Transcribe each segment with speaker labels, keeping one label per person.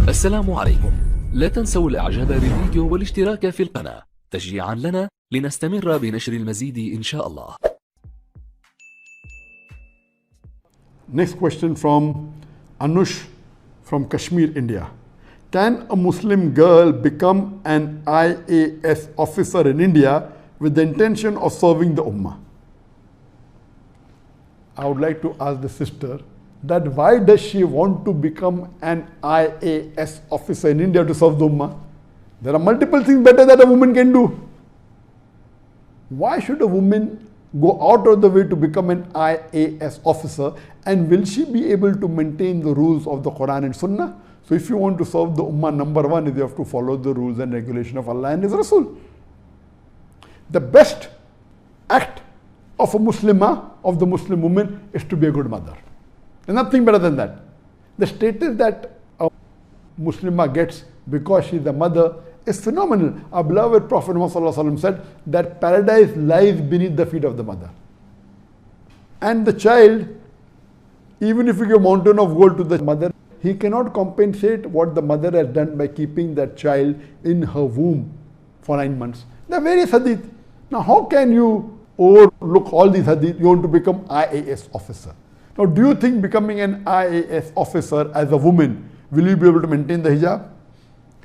Speaker 1: السلام عليكم. لا تنسوا الإعجاب بالفيديو والاشتراك في القناة تشجيعا لنا لنستمر بنشر المزيد إن شاء الله.
Speaker 2: Next question from Anush from Kashmir, India. Can a Muslim girl become an IAS officer in India with the intention of serving the Ummah? I would like to ask the sister that why does she want to become an IAS officer in India to serve the Ummah? There are multiple things better that a woman can do. Why should a woman go out of the way to become an IAS officer, and will she be able to maintain the rules of the Quran and Sunnah? So if you want to serve the Ummah, number one is you have to follow the rules and regulation of Allah and His Rasul. The best act of a Muslimah, of the Muslim woman, is to be a good mother. There's nothing better than that. The status that a Muslimah gets because she's a mother is phenomenal. Our beloved Prophet Muhammad said that paradise lies beneath the feet of the mother. And the child, even if you give a mountain of gold to the mother, he cannot compensate what the mother has done by keeping that child in her womb for 9 months. There are various hadith. Now how can you overlook all these hadith? You want to become IAS officer. Now do you think becoming an IAS officer as a woman, will you be able to maintain the hijab?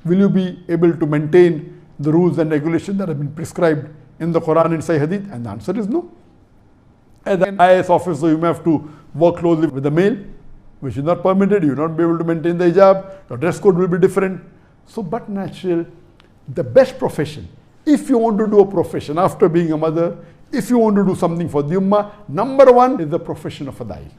Speaker 2: Will you be able to maintain the rules and regulations that have been prescribed in the Quran and Sahih Hadith? And the answer is no. As an IAS officer, you may have to work closely with the male, which is not permitted. You will not be able to maintain the hijab. Your dress code will be different. So, but natural, the best profession, if you want to do a profession after being a mother, if you want to do something for the Ummah, number one is the profession of a da'i.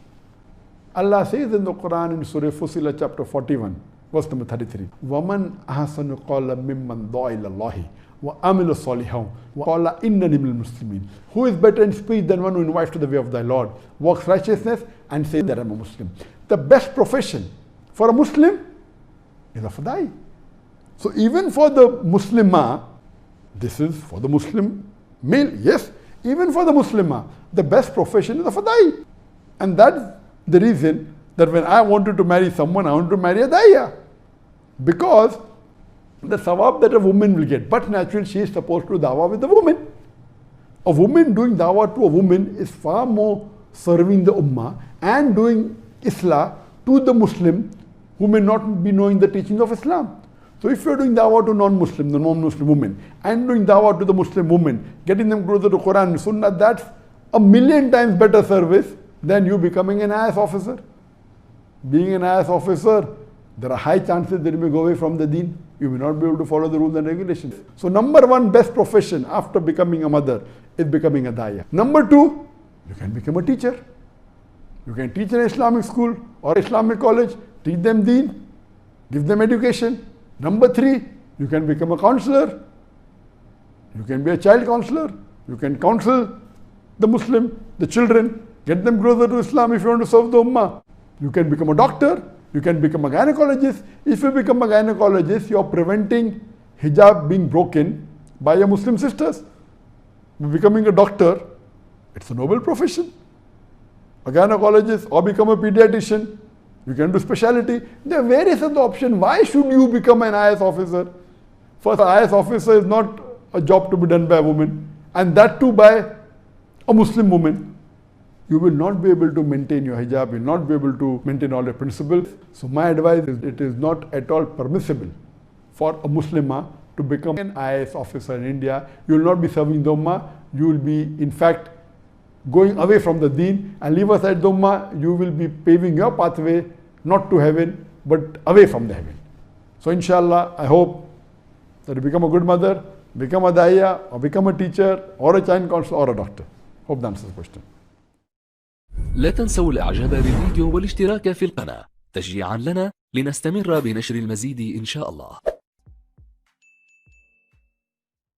Speaker 2: Allah says in the Quran in Surah Fussilat chapter 41, verse number 33, وَمَنْ أَحْسَنُ قَالَ مِمَّنْ دَعَا إِلَى اللَّهِ وَعَمِلَ صَالِحًا وَقَالَ إِنَّنِي مِنَ الْمُسْلِمِينَ. Who is better in speech than one who invites to the way of thy Lord, works righteousness, and says that I am a Muslim? The best profession for a Muslim is a fadai. So even for the Muslimah, this is for the Muslim male, yes, even for the Muslimah, the best profession is a fadai. And that's the reason that when I wanted to marry someone, I wanted to marry a daiya. Because the sawab that a woman will get, but naturally she is supposed to do dawah with the woman. A woman doing dawah to a woman is far more serving the ummah and doing islah to the Muslim who may not be knowing the teachings of Islam. So if you are doing dawah to non-Muslim, the non-Muslim woman, and doing dawah to the Muslim woman, getting them closer to Quran and Sunnah, that's 1,000,000 times better service than you becoming an IAS officer. Being an IAS officer, there are high chances that you may go away from the deen. You may not be able to follow the rules and regulations. So number one best profession after becoming a mother is becoming a daya. Number two, you can become a teacher. You can teach in an Islamic school or Islamic college, teach them deen, give them education. Number three, you can become a counselor. You can be a child counselor. You can counsel the Muslim, the children, get them closer to Islam if you want to serve the ummah. You can become a doctor. You can become a gynecologist. If you become a gynecologist, you are preventing hijab being broken by your Muslim sisters. Becoming a doctor, it's a noble profession. A gynecologist or become a pediatrician. You can do specialty. There are various other options. Why should you become an IAS officer? First, an IAS officer is not a job to be done by a woman, and that too by a Muslim woman. You will not be able to maintain your hijab, you will not be able to maintain all your principles. So my advice is, it is not at all permissible for a Muslimah to become an IAS officer in India. You will not be serving the ummah, you will be in fact going away from the deen, and leave aside the ummah, you will be paving your pathway not to heaven but away from the heaven. So inshallah, I hope that you become a good mother, become a daiya, or become a teacher, or a child counselor, or a doctor. Hope that answers the question.
Speaker 1: لا تنسوا الإعجاب بالفيديو والاشتراك في القناة تشجيعا لنا لنستمر بنشر المزيد إن شاء الله.